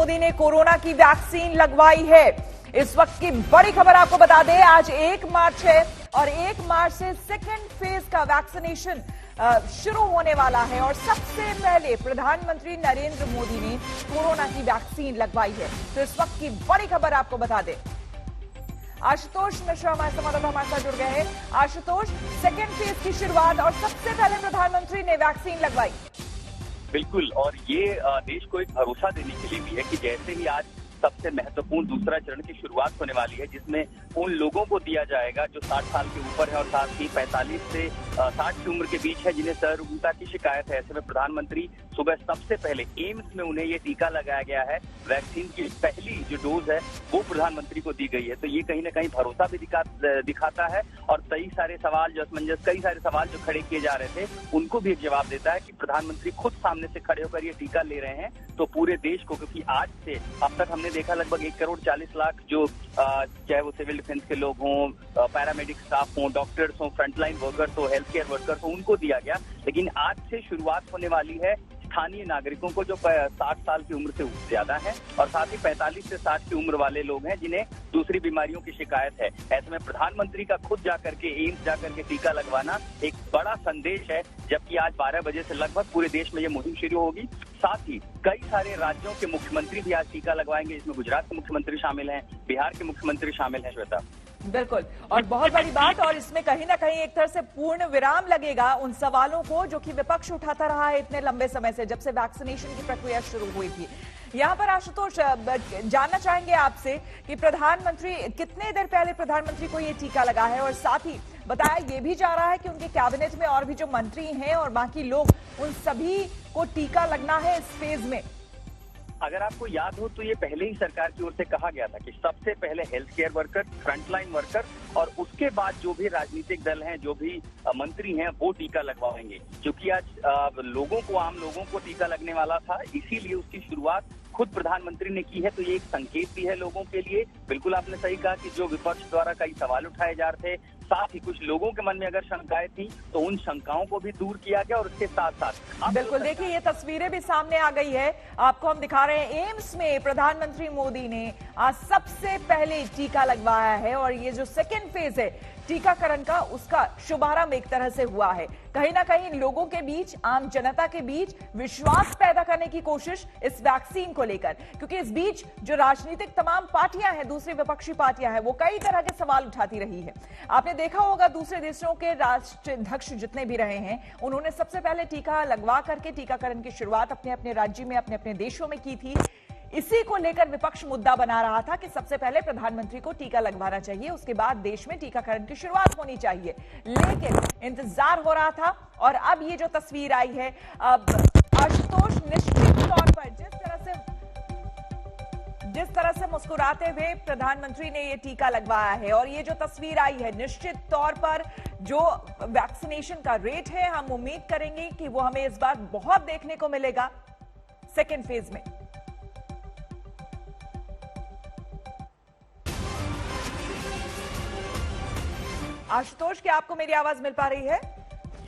मोदी ने कोरोना की वैक्सीन लगवाई है। इस वक्त की बड़ी खबर आपको बता दें, आज 1 मार्च है और 1 मार्च से सेकेंड फेज का वैक्सीनेशन शुरू होने वाला है और सबसे पहले प्रधानमंत्री नरेंद्र मोदी ने कोरोना की वैक्सीन लगवाई है। तो इस वक्त की बड़ी खबर आपको बता दें, आशुतोष मिश्रा हमारे संवाददाता हमारे साथ जुड़ गए हैं। आशुतोष, सेकेंड फेज की शुरुआत और सबसे पहले प्रधानमंत्री ने वैक्सीन लगवाई। बिल्कुल, और ये देश को एक भरोसा देने के लिए भी है कि जैसे ही आज सबसे महत्वपूर्ण दूसरा चरण की शुरुआत होने वाली है, जिसमें उन लोगों को दिया जाएगा जो 60 साल के ऊपर है और साथ ही 45 से 60 की उम्र के बीच है, जिन्हें सर्वरोगता की शिकायत है। ऐसे में प्रधानमंत्री सुबह सबसे पहले एम्स में उन्हें ये टीका लगाया गया है। वैक्सीन की पहली जो डोज है वो प्रधानमंत्री को दी गई है। तो ये कहीं ना कहीं भरोसा भी दिखाता है और कई सारे सवाल जो खड़े किए जा रहे थे उनको भी एक जवाब देता है कि प्रधानमंत्री खुद सामने से खड़े होकर ये टीका ले रहे हैं। तो पूरे देश को, क्योंकि आज से अब तक हमने देखा लगभग 1 करोड़ 40 लाख जो चाहे वो सिविल डिफेंस के लोग हों, पैरामेडिक स्टाफ हों, डॉक्टर्स हों, फ्रंटलाइन वर्कर्स हो, हेल्थ केयर वर्कर्स हों, उनको दिया गया। लेकिन आज से शुरुआत होने वाली है स्थानीय नागरिकों को जो 60 साल की उम्र से ज्यादा है और साथ ही 45 से 60 की उम्र वाले लोग हैं जिन्हें दूसरी बीमारियों की शिकायत है। ऐसे में प्रधानमंत्री का खुद जाकर के एम्स जाकर के टीका लगवाना एक बड़ा संदेश है, जबकि आज 12 बजे से लगभग पूरे देश में ये मुहिम शुरू होगी। साथ ही कई सारे राज्यों के मुख्यमंत्री भी आज टीका लगवाएंगे। इसमें गुजरात के मुख्यमंत्री शामिल हैं, बिहार के मुख्यमंत्री शामिल हैं। श्वेता, बिल्कुल, और बहुत बड़ी बात, और इसमें कहीं ना कहीं एक तरह से पूर्ण विराम लगेगा उन सवालों को जो कि विपक्ष उठाता रहा है इतने लंबे समय से, जब से वैक्सीनेशन की प्रक्रिया शुरू हुई थी। यहाँ पर आशुतोष, जानना चाहेंगे आपसे कि प्रधानमंत्री कितने देर पहले प्रधानमंत्री को ये टीका लगा है, और साथ ही बताया ये भी जा रहा है कि उनके कैबिनेट में और भी जो मंत्री हैं और बाकी लोग, उन सभी को टीका लगना है इस फेज में। अगर आपको याद हो तो ये पहले ही सरकार की ओर से कहा गया था कि सबसे पहले health care worker, frontline worker और उसके बाद जो भी राजनीतिक दल हैं, जो भी मंत्री हैं, वो टीका लगवाएंगे। क्योंकि आज लोगों को, आम लोगों को टीका लगने वाला था, इसीलिए उसकी शुरुआत खुद प्रधानमंत्री ने की है। तो ये एक संकेत भी है लोगों के लिए। बिल्कुल आपने सही कहा कि जो विपक्ष द्वारा कई सवाल उठाए जा रहे थे, साथ ही कुछ लोगों के मन में अगर शंकाएं थी तो उन शंकाओं को भी दूर किया गया। और उसके साथ साथ बिल्कुल देखिए, ये तस्वीरें भी सामने आ गई है, आपको हम दिखा रहे हैं। एम्स में प्रधानमंत्री मोदी ने आज सबसे पहले टीका लगवाया है और ये जो सेकेंड फेज है टीकाकरण का, उसका शुभारंभ एक तरह से हुआ है। कहीं ना कहीं लोगों के बीच, आम जनता के बीच विश्वास पैदा करने की कोशिश इस वैक्सीन को लेकर, क्योंकि इस बीच जो राजनीतिक तमाम पार्टियां हैं, दूसरी विपक्षी पार्टियां हैं, वो कई तरह के सवाल उठाती रही है। आपने देखा होगा दूसरे देशों के राष्ट्राध्यक्ष जितने भी रहे हैं, उन्होंने सबसे पहले टीका लगवा करके टीकाकरण की शुरुआत अपने अपने राज्य में, अपने अपने देशों में की थी। इसी को लेकर विपक्ष मुद्दा बना रहा था कि सबसे पहले प्रधानमंत्री को टीका लगवाना चाहिए, उसके बाद देश में टीकाकरण की शुरुआत होनी चाहिए। लेकिन इंतजार हो रहा था और अब ये जो तस्वीर आई है, अब आशुतोष, निश्चित तौर पर जिस तरह से मुस्कुराते हुए प्रधानमंत्री ने ये टीका लगवाया है और ये जो तस्वीर आई है, निश्चित तौर पर जो वैक्सीनेशन का रेट है, हम उम्मीद करेंगे कि वो हमें इस बार बहुत देखने को मिलेगा सेकेंड फेज में। आशुतोष, क्या आपको मेरी आवाज मिल पा रही है?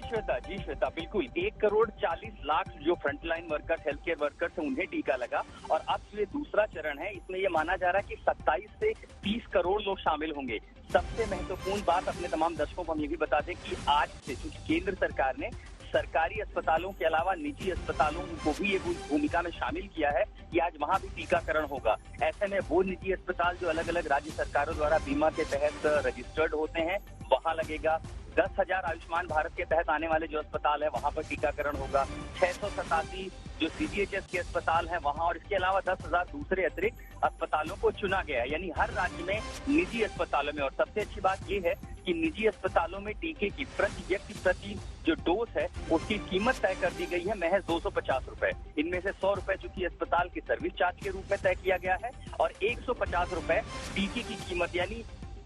जी श्वेता, बिल्कुल 1 करोड़ 40 लाख जो frontline workers, health care workers हैं, उन्हें टीका लगा। और अब ये दूसरा चरण है, इसमें ये माना जा रहा है कि 27 से 30 करोड़ लोग शामिल होंगे। सबसे महत्वपूर्ण बात अपने तमाम दर्शकों को हम ये भी बता दें कि आज से केंद्र सरकार ने सरकारी अस्पतालों के अलावा निजी अस्पतालों को भी ये भूमिका में शामिल किया है कि आज वहां भी टीकाकरण होगा। ऐसे में वो निजी अस्पताल जो अलग अलग राज्य सरकारों द्वारा बीमा के तहत रजिस्टर्ड होते हैं, वहां लगेगा। 10,000 आयुष्मान भारत के तहत आने वाले जो अस्पताल है वहां पर टीकाकरण होगा। 687 जो CGHS के अस्पताल हैं वहां, और इसके अलावा 10,000 दूसरे अतिरिक्त अस्पतालों को चुना गया है, यानी हर राज्य में निजी अस्पतालों में। और सबसे अच्छी बात यह है कि निजी अस्पतालों में टीके की प्रति व्यक्ति प्रति जो डोज है उसकी कीमत तय कर दी गई है महज 250 रुपए। इनमें से 100 रुपए चूंकि अस्पताल की सर्विस चार्ज के रूप में तय किया गया है और 150 रुपए टीके की कीमत, यानी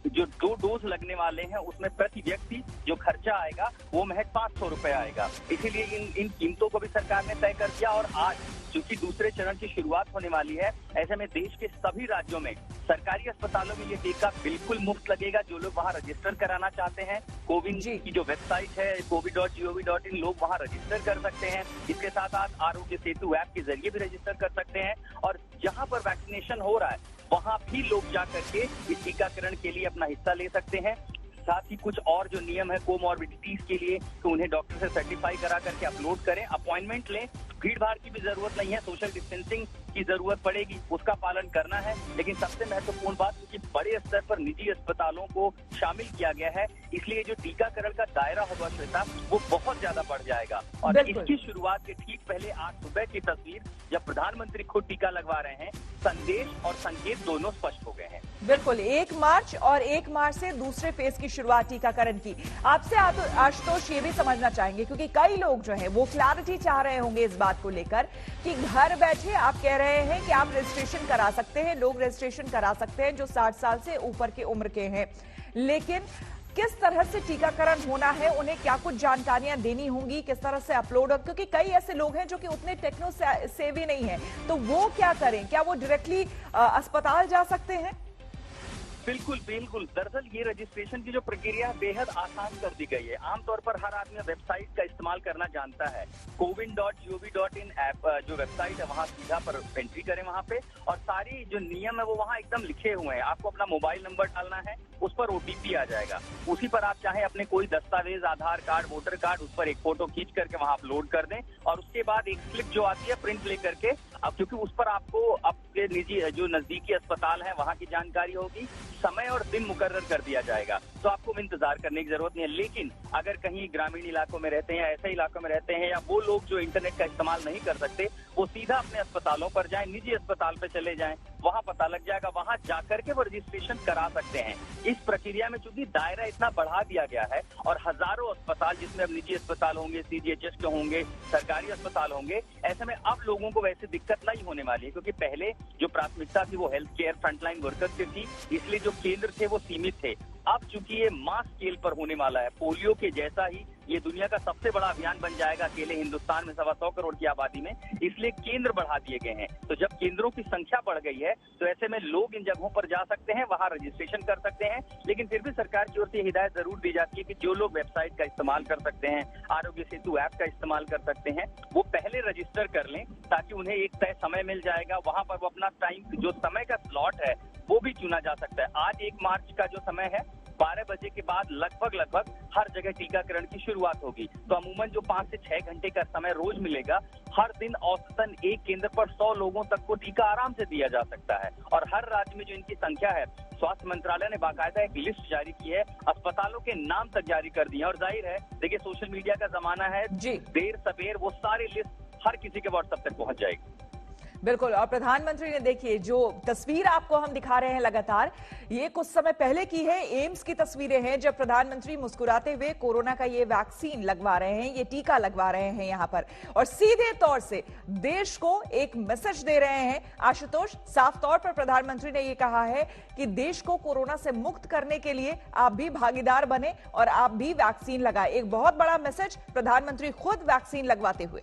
जो 2 डोज लगने वाले हैं उसमें प्रति व्यक्ति जो खर्चा आएगा वो महज 500 रुपए आएगा। इसीलिए इन कीमतों को भी सरकार ने तय कर दिया। और आज क्योंकि दूसरे चरण की शुरुआत होने वाली है। ऐसे में देश के सभी राज्यों में सरकारी अस्पतालों में ये टीका बिल्कुल मुफ्त लगेगा। जो लोग वहां रजिस्टर कराना चाहते हैं, कोविन की जो वेबसाइट है covid.gov.in, लोग वहां रजिस्टर कर सकते हैं। इसके साथ साथ आरोग्य सेतु ऐप के जरिए भी रजिस्टर कर सकते हैं और जहां पर वैक्सीनेशन हो रहा है वहां भी लोग जा करके इस टीकाकरण के लिए अपना हिस्सा ले सकते हैं। साथ ही कुछ और जो नियम है कोमॉर्बिडिटीज के लिए, तो उन्हें डॉक्टर से सर्टिफाई करा करके अपलोड करें, अपॉइंटमेंट लें। भीड़ भाड़ की भी जरूरत नहीं है, सोशल डिस्टेंसिंग की जरूरत पड़ेगी, उसका पालन करना है। लेकिन सबसे महत्वपूर्ण बात, क्योंकि बड़े स्तर पर निजी अस्पतालों को शामिल किया गया है, इसलिए जो टीकाकरण का दायरा होगा श्वेता, वो बहुत ज्यादा बढ़ जाएगा। और इसकी शुरुआत के ठीक पहले आज सुबह की तस्वीर, जब प्रधानमंत्री खुद टीका लगवा रहे हैं, संदेश और संकेत दोनों स्पष्ट हो गए हैं। बिल्कुल, 1 मार्च और 1 मार्च से दूसरे फेज की शुरुआत टीकाकरण की। आपसे आशुतोष ये भी समझना चाहेंगे, क्योंकि कई लोग जो है वो क्लैरिटी चाह रहे होंगे इस बात को लेकर कि घर बैठे आप कह रहे हैं कि आप रजिस्ट्रेशन करा सकते हैं, लोग रजिस्ट्रेशन करा सकते हैं जो 60 साल से ऊपर की उम्र के हैं, लेकिन किस तरह से टीकाकरण होना है, उन्हें क्या कुछ जानकारियां देनी होंगी, किस तरह से अपलोड, क्योंकि कई ऐसे लोग हैं जो कि उतने टेक्नो सेवी नहीं है, तो वो क्या करें? क्या वो डायरेक्टली अस्पताल जा सकते हैं? बिल्कुल बिल्कुल। दरअसल ये रजिस्ट्रेशन की जो प्रक्रिया बेहद आसान कर दी गई है। आमतौर पर हर आदमी वेबसाइट का इस्तेमाल करना जानता है। covid.gov.in ऐप जो वेबसाइट है, वहाँ सीधा पर एंट्री करें वहाँ पे, और सारी जो नियम है वो वहाँ एकदम लिखे हुए हैं। आपको अपना मोबाइल नंबर डालना है, उस पर OTP आ जाएगा। उसी पर आप चाहे अपने कोई दस्तावेज, आधार कार्ड, वोटर कार्ड, उस पर एक फोटो खींच करके वहाँ अपलोड कर दें, और उसके बाद एक स्लिप जो आती है प्रिंट ले करके, अब क्योंकि उस पर आपको आपके निजी जो नजदीकी अस्पताल है वहाँ की जानकारी होगी, समय और दिन मुकर्रर कर दिया जाएगा, तो आपको इंतजार करने की जरूरत नहीं है। लेकिन अगर कहीं ग्रामीण इलाकों में रहते हैं या ऐसे इलाकों में रहते हैं, या वो लोग जो इंटरनेट का इस्तेमाल नहीं कर सकते, वो सीधा अपने अस्पतालों पर जाएं, निजी अस्पताल पे चले जाएं, वहां पता लग जाएगा, वहां जाकर के वो रजिस्ट्रेशन करा सकते हैं। इस प्रक्रिया में चूंकि दायरा इतना बढ़ा दिया गया है और हजारों अस्पताल, जिसमें अब निजी अस्पताल होंगे, CGHS के होंगे, सरकारी अस्पताल होंगे, ऐसे में अब लोगों को वैसे दिक्कत नहीं होने वाली है, क्योंकि पहले जो प्राथमिकता थी वो हेल्थ केयर फ्रंटलाइन वर्कर्स की थी, इसलिए जो केंद्र थे वो सीमित थे। अब चूंकि ये मास स्केल पर होने वाला है, पोलियो के जैसा ही ये दुनिया का सबसे बड़ा अभियान बन जाएगा अकेले हिंदुस्तान में 125 करोड़ की आबादी में, इसलिए केंद्र बढ़ा दिए गए हैं। तो जब केंद्रों की संख्या बढ़ गई है, तो ऐसे में लोग इन जगहों पर जा सकते हैं, वहां रजिस्ट्रेशन कर सकते हैं। लेकिन फिर भी सरकार की ओर से हिदायत जरूर दी जाती है कि जो लोग वेबसाइट का इस्तेमाल कर सकते हैं, आरोग्य सेतु ऐप का इस्तेमाल कर सकते हैं, वो पहले रजिस्टर कर लें, ताकि उन्हें एक तय समय मिल जाएगा। वहां पर वो अपना टाइम, जो समय का स्लॉट है, वो भी चुना जा सकता है। आज 1 मार्च का जो समय है, 12 बजे के बाद लगभग हर जगह टीकाकरण की शुरुआत होगी। तो अमूमन जो 5 से 6 घंटे का समय रोज मिलेगा, हर दिन औसतन एक केंद्र पर 100 लोगों तक को टीका आराम से दिया जा सकता है। और हर राज्य में जो इनकी संख्या है, स्वास्थ्य मंत्रालय ने बाकायदा एक लिस्ट जारी की है, अस्पतालों के नाम तक जारी कर दिए हैं। और जाहिर है, देखिए सोशल मीडिया का जमाना है, देर सवेर वो सारी लिस्ट हर किसी के व्हाट्सएप तक पहुंच जाएगी। बिल्कुल, और प्रधानमंत्री ने देखिए जो तस्वीर आपको हम दिखा रहे हैं लगातार, ये कुछ समय पहले की है, एम्स की तस्वीरें हैं, जब प्रधानमंत्री मुस्कुराते हुए कोरोना का ये वैक्सीन लगवा रहे हैं, ये टीका लगवा रहे हैं यहां पर, और सीधे तौर से देश को एक मैसेज दे रहे हैं। आशुतोष, साफ तौर पर प्रधानमंत्री ने ये कहा है कि देश को कोरोना से मुक्त करने के लिए आप भी भागीदार बने और आप भी वैक्सीन लगाए। एक बहुत बड़ा मैसेज, प्रधानमंत्री खुद वैक्सीन लगवाते हुए।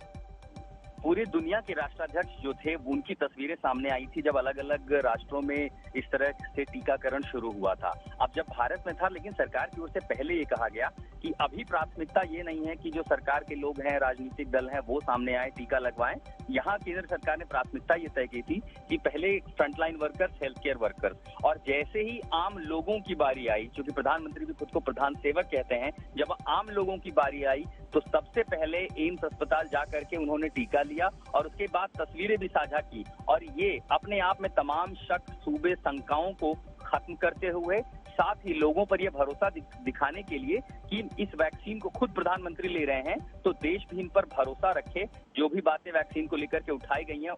पूरी दुनिया के राष्ट्राध्यक्ष जो थे, उनकी तस्वीरें सामने आई थी जब अलग अलग राष्ट्रों में इस तरह से टीकाकरण शुरू हुआ था। अब जब भारत में था, लेकिन सरकार की ओर से पहले ये कहा गया कि अभी प्राथमिकता ये नहीं है कि जो सरकार के लोग हैं, राजनीतिक दल हैं, वो सामने आए, टीका लगवाएं। यहाँ केंद्र सरकार ने प्राथमिकता ये तय की थी कि पहले frontline workers, health care workers, और जैसे ही आम लोगों की बारी आई, क्योंकि प्रधानमंत्री भी खुद को प्रधान सेवक कहते हैं, जब आम लोगों की बारी आई तो सबसे पहले एम्स अस्पताल जा करके उन्होंने टीका लिया और उसके बाद तस्वीरें भी साझा की। और ये अपने आप में तमाम शक, सूबे, शंकाओं को खत्म करते हुए, साथ ही लोगों पर यह भरोसा दिखाने के लिए कि इस वैक्सीन को खुद प्रधानमंत्री ले रहे हैं, तो देश भी इन पर भरोसा रखे। जो भी बातें वैक्सीन को लेकर के उठाई गई हैं,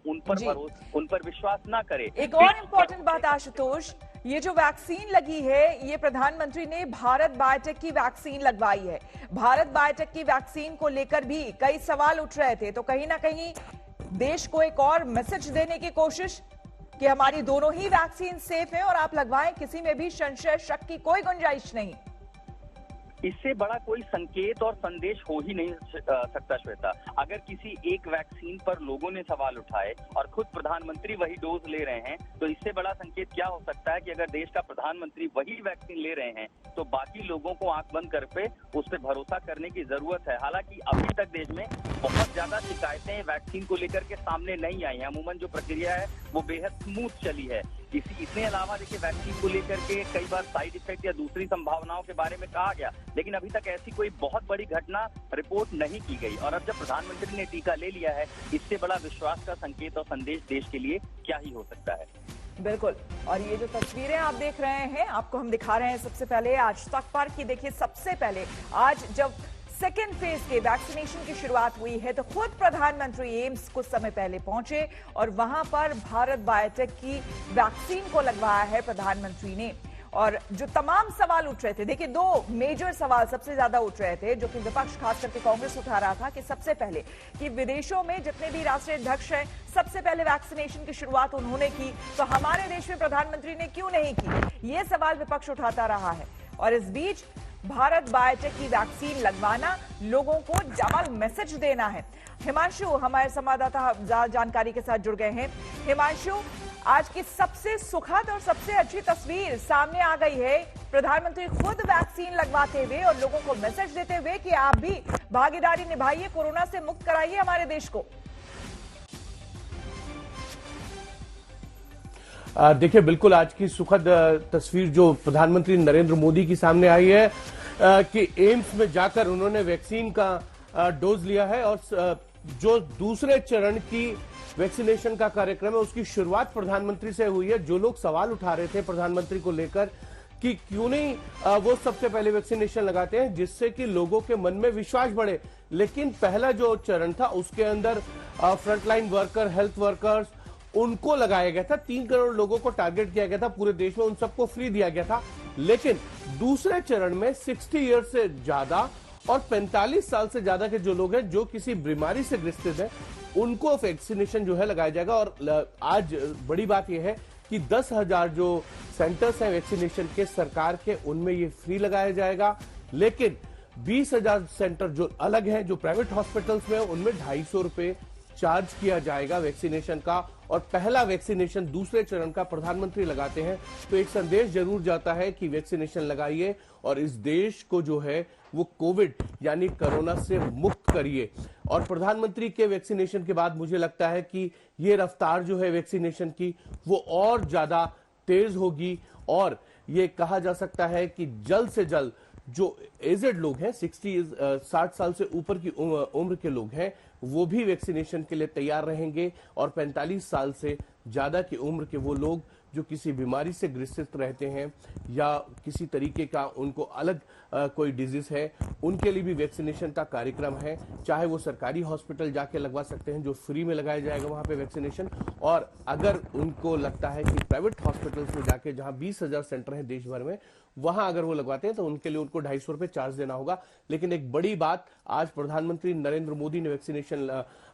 उन पर विश्वास ना करे। एक और इम्पोर्टेंट बात आशुतोष, ये जो वैक्सीन लगी है, ये प्रधानमंत्री ने भारत बायोटेक की वैक्सीन लगवाई है। भारत बायोटेक की वैक्सीन को लेकर भी कई सवाल उठ रहे थे, तो कहीं ना कहीं देश को एक और मैसेज देने की कोशिश कि हमारी दोनों ही वैक्सीन सेफ है और आप लगवाएं, किसी में भी संशय, शक की कोई गुंजाइश नहीं। इससे बड़ा कोई संकेत और संदेश हो ही नहीं सकता श्वेता। अगर किसी एक वैक्सीन पर लोगों ने सवाल उठाए और खुद प्रधानमंत्री वही डोज ले रहे हैं, तो इससे बड़ा संकेत क्या हो सकता है कि अगर देश का प्रधानमंत्री वही वैक्सीन ले रहे हैं तो बाकी लोगों को आंख बंद कर पे उस पर भरोसा करने की जरूरत है। हालांकि अभी तक देश में बहुत ज्यादा शिकायतें वैक्सीन को लेकर के सामने नहीं आई हैं। अमूमन जो प्रक्रिया है वो बेहद स्मूथ चली है। इसके अलावा देखिए, वैक्सीन को लेकर के कई बार साइड इफेक्ट या दूसरी संभावनाओं के बारे में कहा गया, लेकिन अभी तक ऐसी कोई बहुत बड़ी घटना रिपोर्ट नहीं की गई। और अब जब प्रधानमंत्री ने टीका ले लिया है, इससे बड़ा विश्वास का संकेत और संदेश देश के लिए क्या ही हो सकता है। बिल्कुल। और ये जो तस्वीरें आप देख रहे हैं, आपको हम दिखा रहे हैं सबसे पहले आज तक पर की। देखिए, सबसे पहले आज जब सेकेंड फेज के वैक्सीनेशन की शुरुआत हुई है तो खुद प्रधानमंत्री एम्स कुछ समय पहले पहुंचे और वहां पर भारत बायोटेक की वैक्सीन को लगवाया है प्रधानमंत्री ने। और जो तमाम सवाल उठ रहे थे, देखिए दो मेजर सवाल सबसे ज्यादा उठ रहे थे जो कि विपक्ष खास करके कांग्रेस उठा रहा था कि सबसे पहले कि विदेशों में जितने भी राष्ट्रीय अध्यक्ष हैं सबसे पहले वैक्सीनेशन की शुरुआत उन्होंने की, तो हमारे देश में प्रधानमंत्री ने क्यों नहीं की, ये सवाल विपक्ष उठाता रहा है। और इस बीच भारत बायोटेक की वैक्सीन लगवाना, लोगों को डबल मैसेज देना है। हिमांशु हमारे संवाददाता जानकारी के साथ जुड़ गए हैं। हिमांशु, आज की सबसे सुखद और सबसे अच्छी तस्वीर सामने आ गई है, प्रधानमंत्री खुद वैक्सीन लगवाते हुए और लोगों को मैसेज देते हुए कि आप भी भागीदारी निभाइए, कोरोना से मुक्त कराइए हमारे देश को। देखिए, बिल्कुल आज की सुखद तस्वीर जो प्रधानमंत्री नरेंद्र मोदी की सामने आई है कि एम्स में जाकर उन्होंने वैक्सीन का डोज लिया है और जो दूसरे चरण की वैक्सीनेशन का कार्यक्रम है उसकी शुरुआत प्रधानमंत्री से हुई है। जो लोग सवाल उठा रहे थे प्रधानमंत्री को लेकर कि क्यों नहीं वो सबसे पहले वैक्सीनेशन लगाते हैं जिससे कि लोगों के मन में विश्वास बढ़े, लेकिन पहला जो चरण था उसके अंदर फ्रंटलाइन वर्कर, हेल्थ वर्कर्स, उनको लगाया गया था। 3 करोड़ लोगों को टारगेट किया गया था पूरे देश में, उन सबको फ्री दिया गया था। लेकिन दूसरे चरण में 60 ईयर से ज्यादा और 45 साल से ज्यादा के जो लोग हैं जो किसी बीमारी से ग्रसित हैं उनको वैक्सीनेशन जो है लगाया जाएगा। और आज बड़ी बात यह है कि 10,000 जो सेंटर्स हैं वैक्सीनेशन के सरकार के, उनमें ये फ्री लगाया जाएगा। लेकिन 20,000 सेंटर जो अलग हैं, जो प्राइवेट हॉस्पिटल्स में, उनमें 250 रुपए चार्ज किया जाएगा वैक्सीनेशन का। और पहला वैक्सीनेशन दूसरे चरण का प्रधानमंत्री लगाते हैं तो एक संदेश जरूर जाता है कि वैक्सीनेशन लगाइए और इस देश को जो है वो कोविड यानी कोरोना से मुक्त करिए। और प्रधानमंत्री के वैक्सीनेशन के बाद मुझे लगता है कि ये रफ्तार जो है वैक्सीनेशन की वो और ज्यादा तेज होगी और ये कहा जा सकता है कि जल्द से जल्द जो एजेड लोग हैं, 60 साल से ऊपर की उम्र के लोग हैं, वो भी वैक्सीनेशन के लिए तैयार रहेंगे। और 45 साल से ज्यादा की उम्र के वो लोग जो किसी बीमारी से ग्रसित रहते हैं या किसी तरीके का उनको अलग कोई डिजीज है, उनके लिए भी वैक्सीनेशन का कार्यक्रम है। चाहे वो सरकारी हॉस्पिटल जाके लगवा सकते हैं जो फ्री में लगाया जाएगा वहां पे वैक्सीनेशन, और अगर उनको लगता है कि प्राइवेट हॉस्पिटल्स में जाके जहां 20,000 सेंटर हैं देश भर में, वहां अगर वो लगवाते हैं तो उनके लिए उनको 250 रुपए चार्ज देना होगा। लेकिन एक बड़ी बात, आज प्रधानमंत्री नरेंद्र मोदी ने वैक्सीनेशन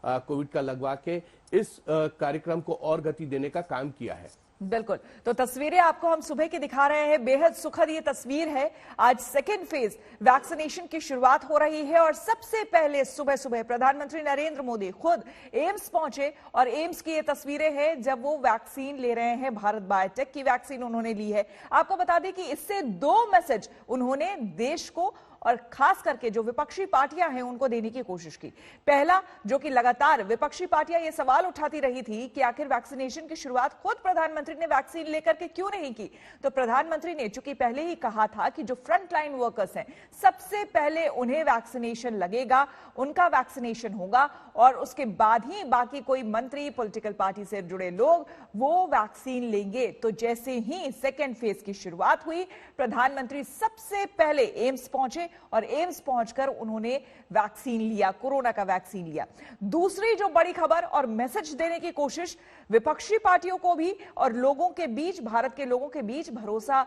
कोविड का लगवा के इस कार्यक्रम को और गति देने का काम किया है। बिल्कुल, तो तस्वीरें आपको हम सुबह की दिखा रहे हैं। बेहद सुखद ये तस्वीर है। आज सेकेंड फेज वैक्सीनेशन की शुरुआत हो रही है और सबसे पहले सुबह सुबह प्रधानमंत्री नरेंद्र मोदी खुद एम्स पहुंचे और एम्स की ये तस्वीरें हैं जब वो वैक्सीन ले रहे हैं। भारत बायोटेक की वैक्सीन उन्होंने ली है। आपको बता दें कि इससे 2 मैसेज उन्होंने देश को और खास करके जो विपक्षी पार्टियां हैं उनको देने की कोशिश की। पहला, जो कि लगातार विपक्षी पार्टियां ये सवाल उठाती रही थी कि आखिर वैक्सीनेशन की शुरुआत खुद प्रधानमंत्री ने वैक्सीन लेकर के क्यों नहीं की, तो प्रधानमंत्री ने चूंकि पहले ही कहा था कि जो फ्रंटलाइन वर्कर्स हैं सबसे पहले उन्हें वैक्सीनेशन लगेगा, उनका वैक्सीनेशन होगा और उसके बाद ही बाकी कोई मंत्री, पॉलिटिकल पार्टी से जुड़े लोग वो वैक्सीन लेंगे। तो जैसे ही सेकेंड फेज की शुरुआत हुई, प्रधानमंत्री सबसे पहले एम्स पहुंचे और एम्स पहुंचकर उन्होंने वैक्सीन लिया, कोरोना का वैक्सीन लिया। दूसरी जो बड़ी खबर और मैसेज देने की कोशिश विपक्षी पार्टियों को भी और लोगों के बीच, भारत के लोगों के बीच भरोसा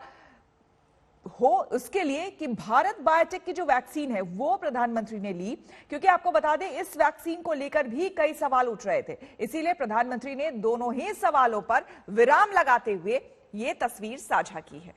हो उसके लिए कि भारत बायोटेक की जो वैक्सीन है वो प्रधानमंत्री ने ली, क्योंकि आपको बता दें इस वैक्सीन को लेकर भी कई सवाल उठ रहे थे। इसीलिए प्रधानमंत्री ने दोनों ही सवालों पर विराम लगाते हुए ये तस्वीर साझा की है।